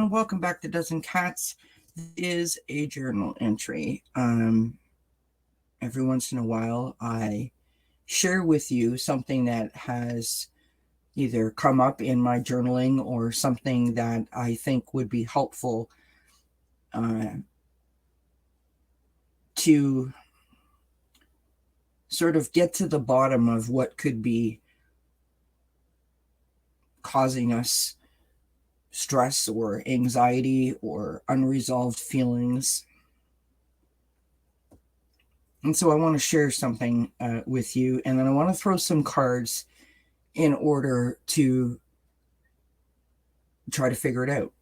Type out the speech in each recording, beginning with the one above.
everyone. Welcome back to Dozen Cats. This is a journal entry. Every once in a while, I share with you something that has either come up in my journaling or something that I think would be helpful to sort of get to the bottom of what could be causing us stress or anxiety or unresolved feelings. And so I want to share something with you, and then I want to throw some cards in order to try to figure it out.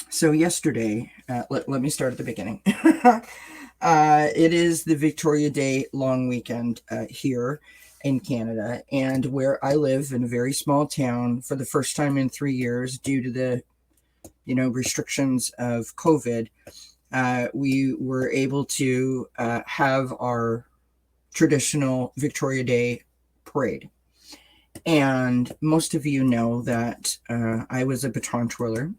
So yesterday, let me start at the beginning. It is the Victoria Day long weekend here in Canada, and where I live in a very small town, for the first time in 3 years, due to the restrictions of COVID, we were able to have our traditional Victoria Day parade. And most of you know that I was a baton twirler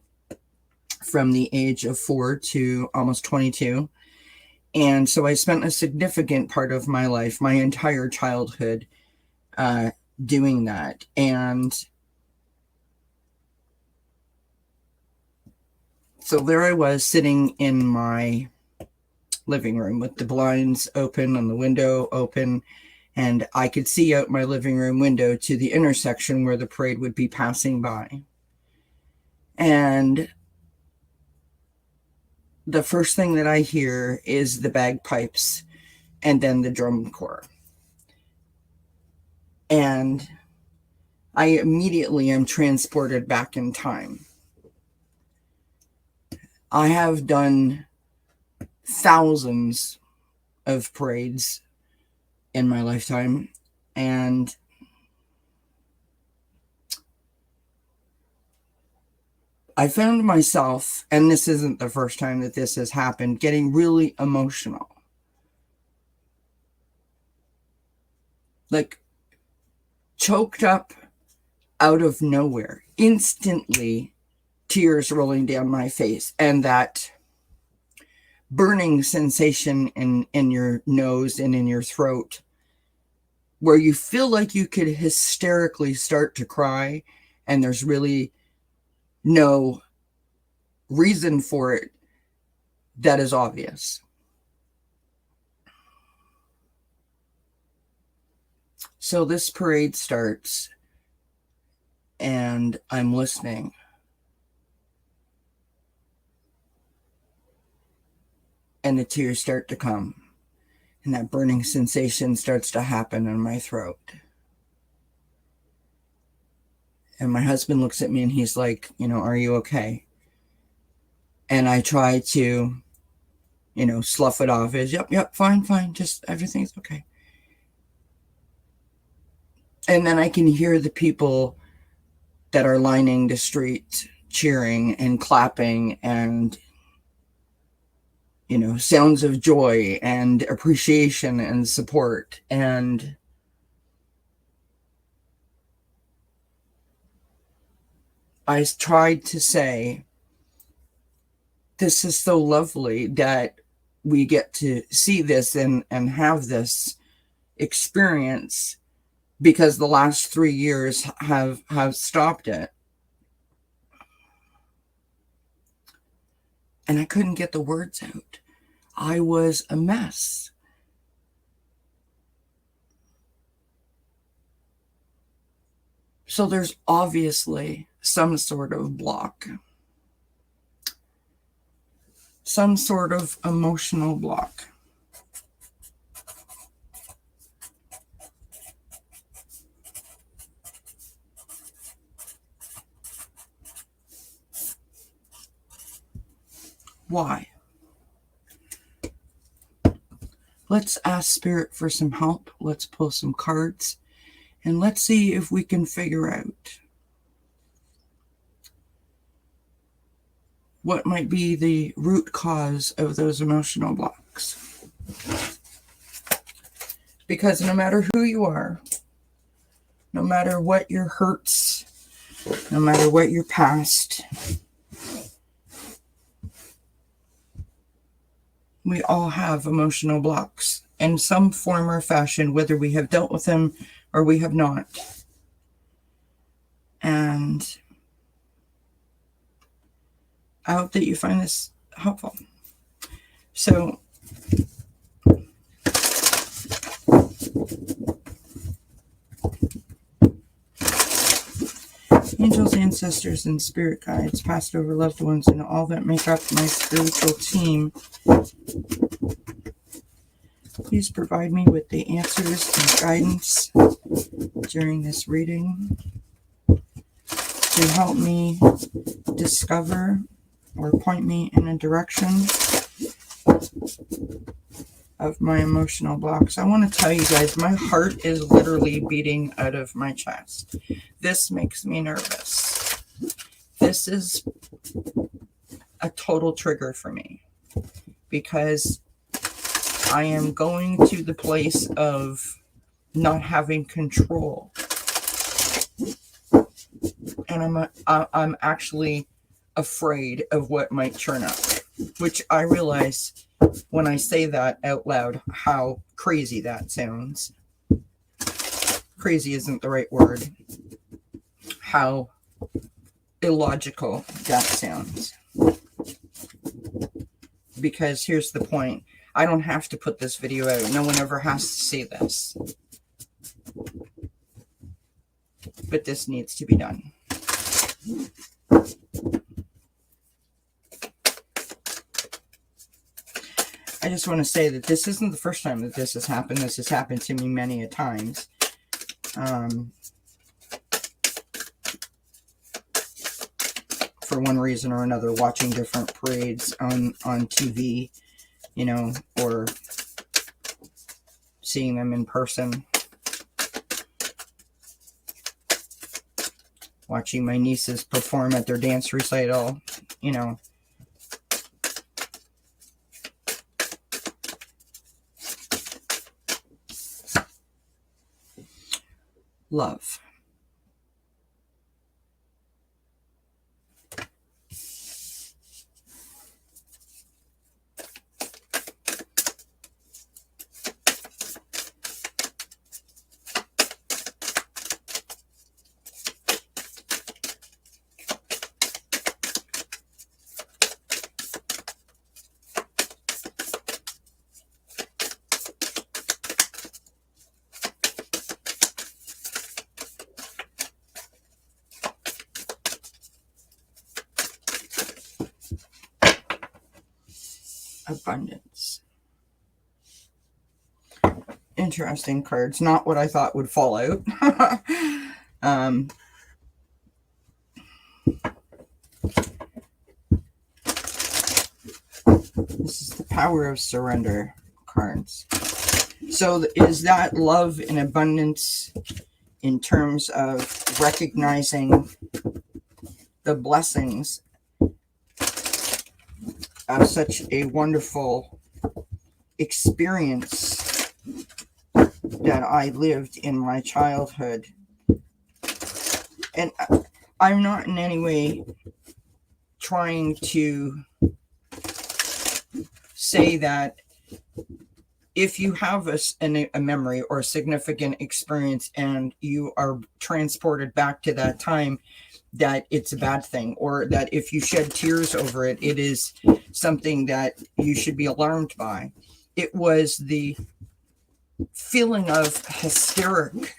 from the age of 4 to almost 22. And so I spent a significant part of my life, my entire childhood, doing that. And so there I was sitting in my living room with the blinds open and the window open, and I could see out my living room window to the intersection where the parade would be passing by. And the first thing that I hear is the bagpipes and then the drum corps. And I immediately am transported back in time. I have done thousands of parades in my lifetime, and I found myself, and this isn't the first time that this has happened, getting really emotional. Like choked up out of nowhere, instantly tears rolling down my face, and that burning sensation in your nose and in your throat where you feel like you could hysterically start to cry, and there's really no reason for it that is obvious. So this parade starts, and I'm listening. And the tears start to come, and that burning sensation starts to happen in my throat. And my husband looks at me and he's like, are you okay? And I try to, slough it off as, yep, fine, just everything's okay. And then I can hear the people that are lining the street cheering and clapping and, sounds of joy and appreciation and support. And I tried to say, this is so lovely that we get to see this and have this experience, because the last 3 years have stopped it. And I couldn't get the words out. I was a mess. So there's obviously some sort of block, some sort of emotional block. Why? Let's ask Spirit for some help. Let's pull some cards, and let's see if we can figure out what might be the root cause of those emotional blocks. Because no matter who you are, no matter what your hurts, no matter what your past, We all have emotional blocks in some form or fashion, whether we have dealt with them or we have not. And I hope that you find this helpful. So, angels, ancestors, and spirit guides, past over loved ones, and all that make up my spiritual team, please provide me with the answers and guidance during this reading to help me discover or point me in a direction of my emotional blocks. I want to tell you guys, my heart is literally beating out of my chest. This makes me nervous. This is a total trigger for me because I am going to the place of not having control. And I'm actually afraid of what might turn up, which I realize when I say that out loud how crazy that sounds. Crazy isn't the right word. How illogical that sounds. Because here's the point. I don't have to put this video out. No one ever has to see this. But this needs to be done. I just want to say that this isn't the first time that this has happened. This has happened to me many a times. For one reason or another, watching different parades on TV, you know, or seeing them in person. Watching my nieces perform at their dance recital, you know. Love. Abundance. Interesting cards. Not what I thought would fall out. This is the power of surrender cards. So is that love and abundance in terms of recognizing the blessings of such a wonderful experience that I lived in my childhood? And I'm not in any way trying to say that if you have a memory or a significant experience and you are transported back to that time, that it's a bad thing, or that if you shed tears over it, it is something that you should be alarmed by. It was the feeling of hysterics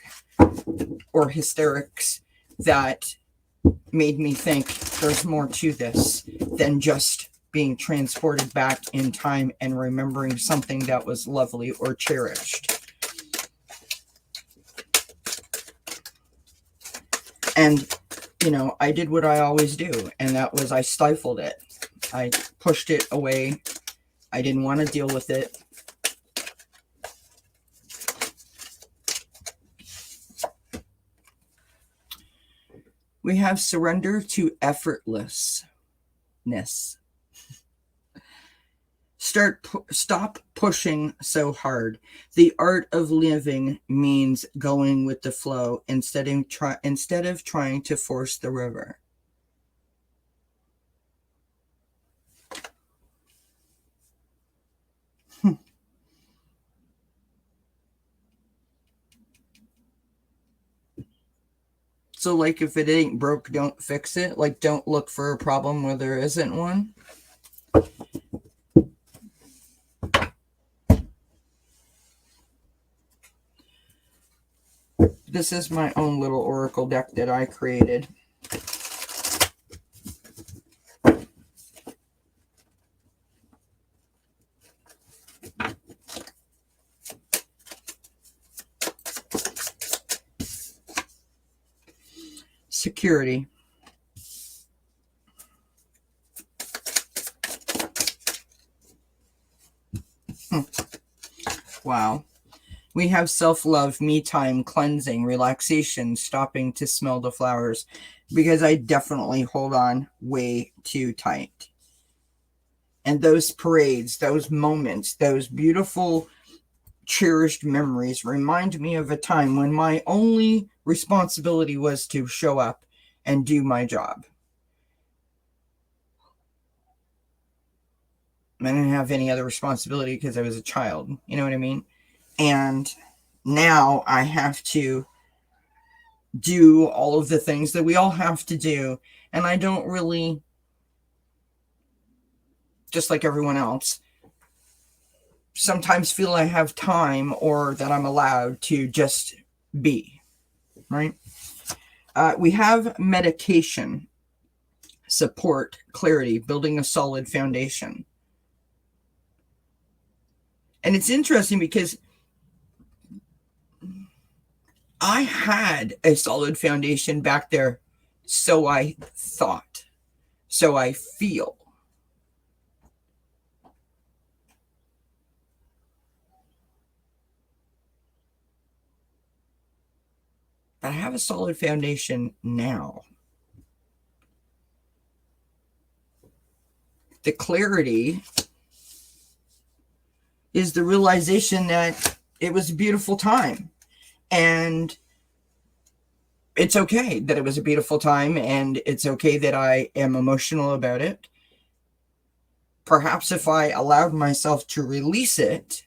that made me think there's more to this than just being transported back in time and remembering something that was lovely or cherished. And, you know, I did what I always do, and that was I stifled it. I pushed it away. I didn't want to deal with it. We have surrender to effortlessness. Stop pushing so hard. The art of living means going with the flow instead of trying to force the river. So, like, if it ain't broke, don't fix it. Like, don't look for a problem where there isn't one. This is my own little oracle deck that I created. Security. Wow. We have self-love, me time, cleansing, relaxation, stopping to smell the flowers, because I definitely hold on way too tight. And those parades, those moments, those beautiful, cherished memories remind me of a time when my only responsibility was to show up and do my job. I didn't have any other responsibility because I was a child. You know what I mean? And now I have to do all of the things that we all have to do. And I don't really, just like everyone else, sometimes feel I have time or that I'm allowed to just be, right? We have medication, support, clarity, building a solid foundation. And it's interesting because I had a solid foundation back there, so I thought, so I feel. But I have a solid foundation now. The clarity is the realization that it was a beautiful time. And it's okay that it was a beautiful time, and it's okay that I am emotional about it. Perhaps if I allowed myself to release it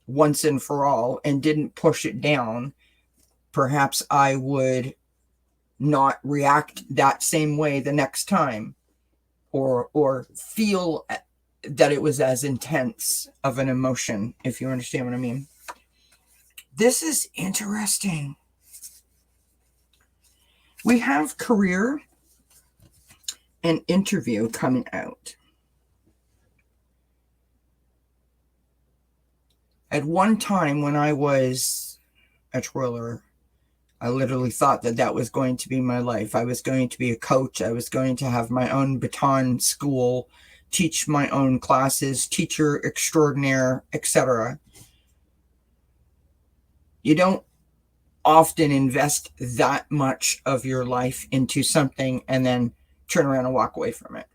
once and for all and didn't push it down, perhaps I would not react that same way the next time, or feel that it was as intense of an emotion, if you understand what I mean. This is interesting. We have career and interview coming out. At one time when I was a twirler, I literally thought that that was going to be my life. I was going to be a coach. I was going to have my own baton school, teach my own classes, teacher extraordinaire, etc. You don't often invest that much of your life into something and then turn around and walk away from it.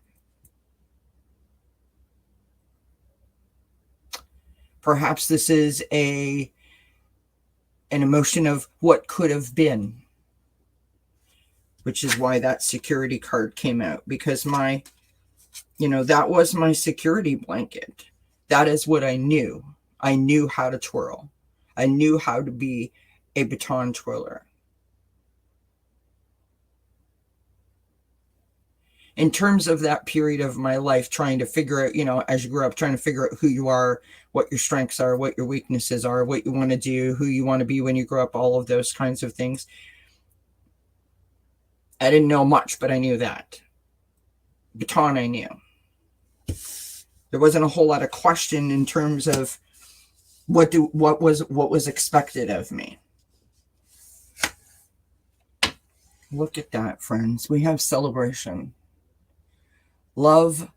Perhaps this is an emotion of what could have been, which is why that security card came out, because that was my security blanket. That is what I knew. I knew how to twirl. I knew how to be a baton twirler. In terms of that period of my life, trying to figure out, as you grow up, trying to figure out who you are, what your strengths are, what your weaknesses are, what you want to do, who you want to be when you grow up, all of those kinds of things. I didn't know much, but I knew that. Baton, I knew. There wasn't a whole lot of question in terms of what was expected of me. Look at that, friends. We have celebration. Love.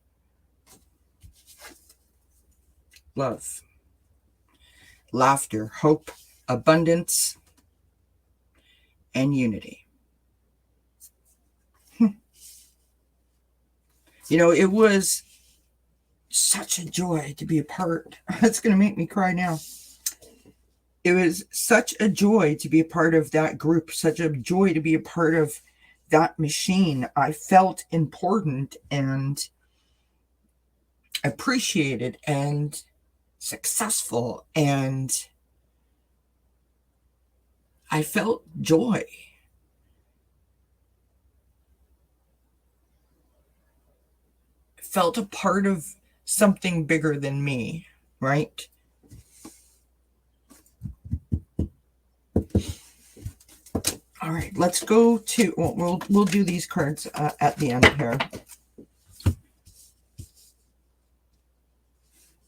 Laughter, hope, abundance, and unity. It was such a joy to be a part. It's going to make me cry now. It was such a joy to be a part of that group, such a joy to be a part of that machine. I felt important and appreciated and successful, and I felt joy. felt a part of something bigger than me, right? All right, let's go to, well, we'll do these cards at the end here.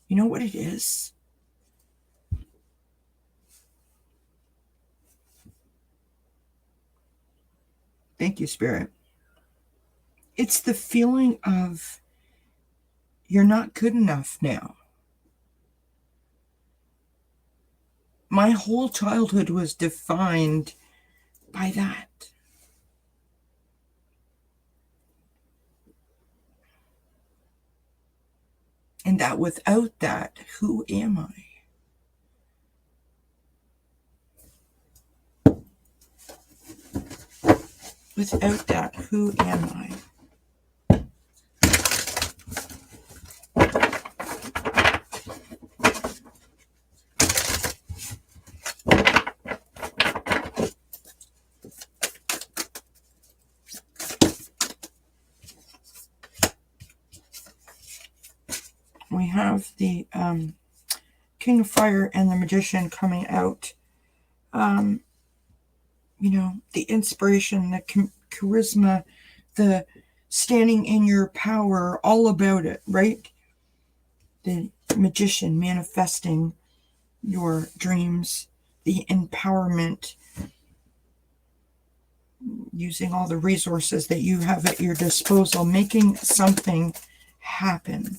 You know what it is? Thank you, Spirit. It's the feeling of you're not good enough now. My whole childhood was defined by that. And that without that, who am I? Without that, who am I? We have the King of Fire and the Magician coming out. You know, the inspiration, the charisma, the standing in your power, all about it, right? The Magician manifesting your dreams, the empowerment, using all the resources that you have at your disposal, making something happen.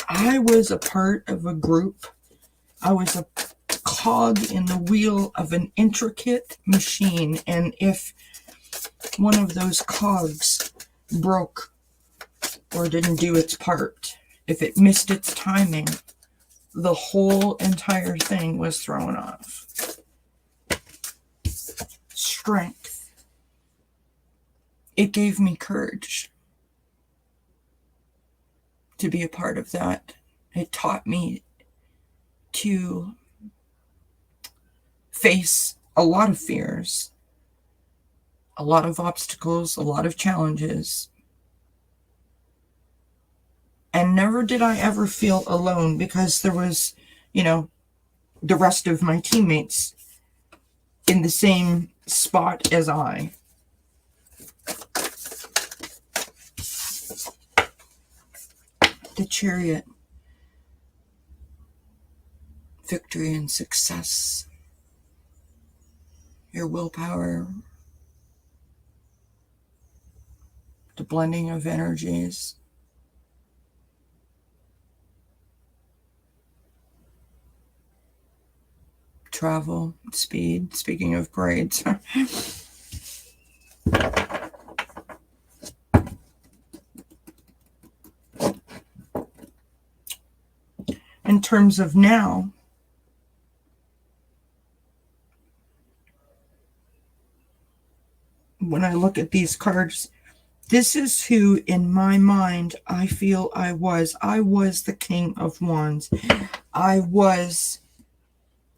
I was a part of a group. I was a cog in the wheel of an intricate machine, and if one of those cogs broke or didn't do its part, if it missed its timing, the whole entire thing was thrown off. Strength. It gave me courage to be a part of that. It taught me to face a lot of fears, a lot of obstacles, a lot of challenges. And never did I ever feel alone, because there was, you know, the rest of my teammates in the same spot as I. The Chariot. Victory and success. Your willpower. The blending of energies. Travel, speed, speaking of grades. In terms of now, when I look at these cards, this is who, in my mind, I feel I was. I was the King of Wands. I was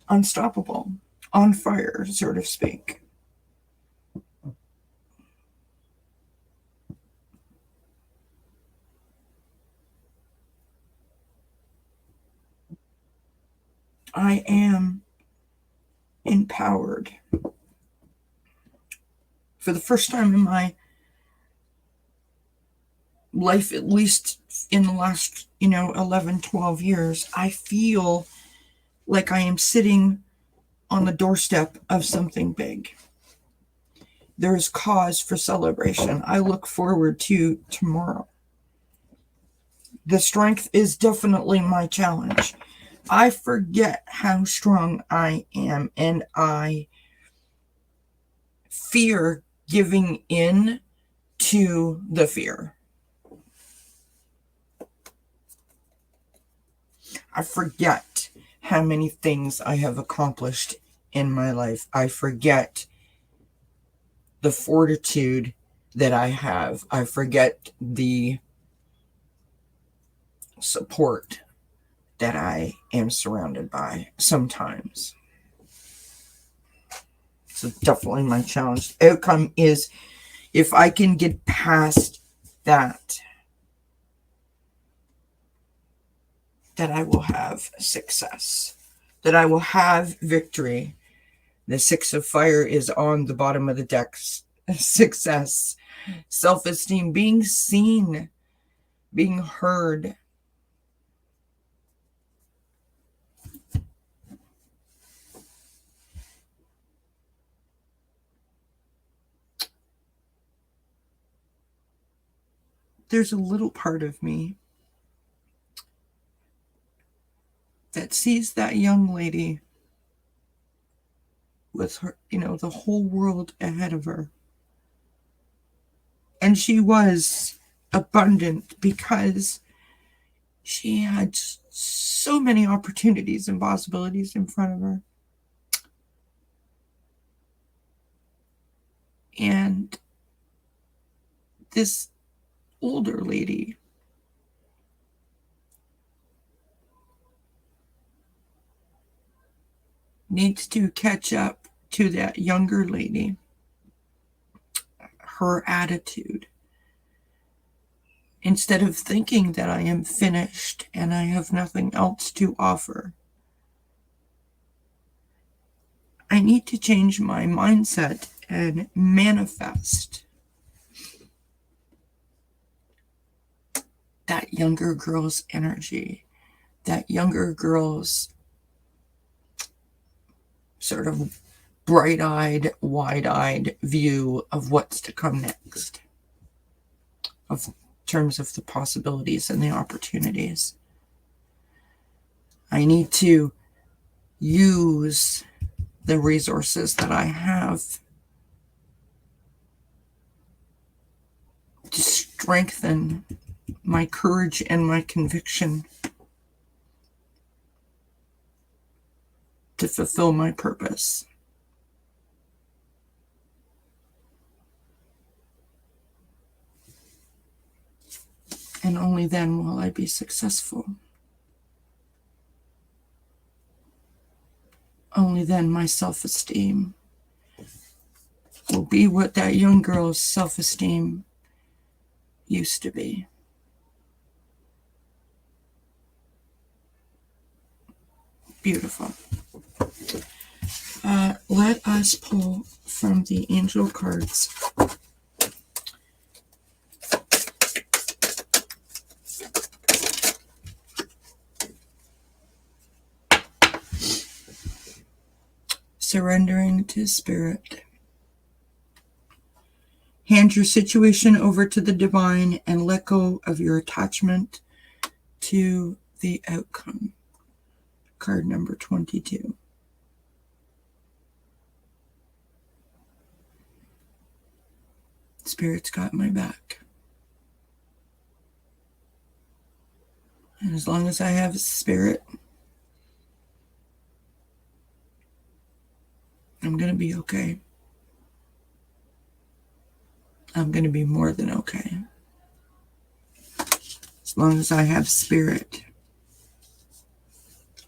unstoppable, on fire, so to speak. I am empowered. For the first time in my life, at least in the last, 11, 12 years, I feel like I am sitting on the doorstep of something big. There is cause for celebration. I look forward to tomorrow. The strength is definitely my challenge. I forget how strong I am, and I fear giving in to the fear. I forget how many things I have accomplished in my life. I forget the fortitude that I have. I forget the support that I am surrounded by sometimes. So definitely my challenge. The outcome is, if I can get past that I will have success, that I will have victory. The Six of Fire is on the bottom of the deck. Success, self-esteem, being seen, being heard. There's a little part of me that sees that young lady with her, the whole world ahead of her. And she was abundant because she had so many opportunities and possibilities in front of her. And this older lady needs to catch up to that younger lady, her attitude. Instead of thinking that I am finished and I have nothing else to offer, I need to change my mindset and manifest that younger girl's energy, that younger girl's sort of bright-eyed, wide-eyed view of what's to come next, of terms of the possibilities and the opportunities. I need to use the resources that I have to strengthen my courage and my conviction to fulfill my purpose. And only then will I be successful. Only then my self-esteem will be what that young girl's self-esteem used to be. Beautiful. Let us pull from the angel cards. Surrendering to Spirit. Hand your situation over to the divine and let go of your attachment to the outcome. Card number 22. Spirit's got my back. And as long as I have Spirit, I'm going to be okay. I'm going to be more than okay. As long as I have Spirit,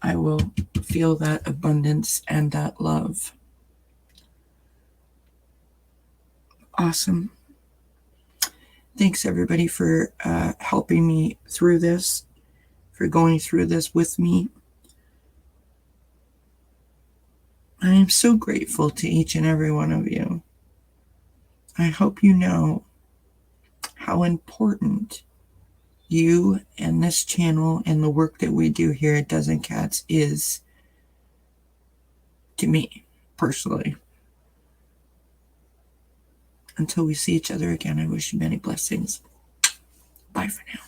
I will feel that abundance and that love. Awesome. Thanks, everybody, for helping me through this, for going through this with me. I am so grateful to each and every one of you. I hope you know how important you and this channel and the work that we do here at Dozen Cats is to me, personally. Until we see each other again, I wish you many blessings. Bye for now.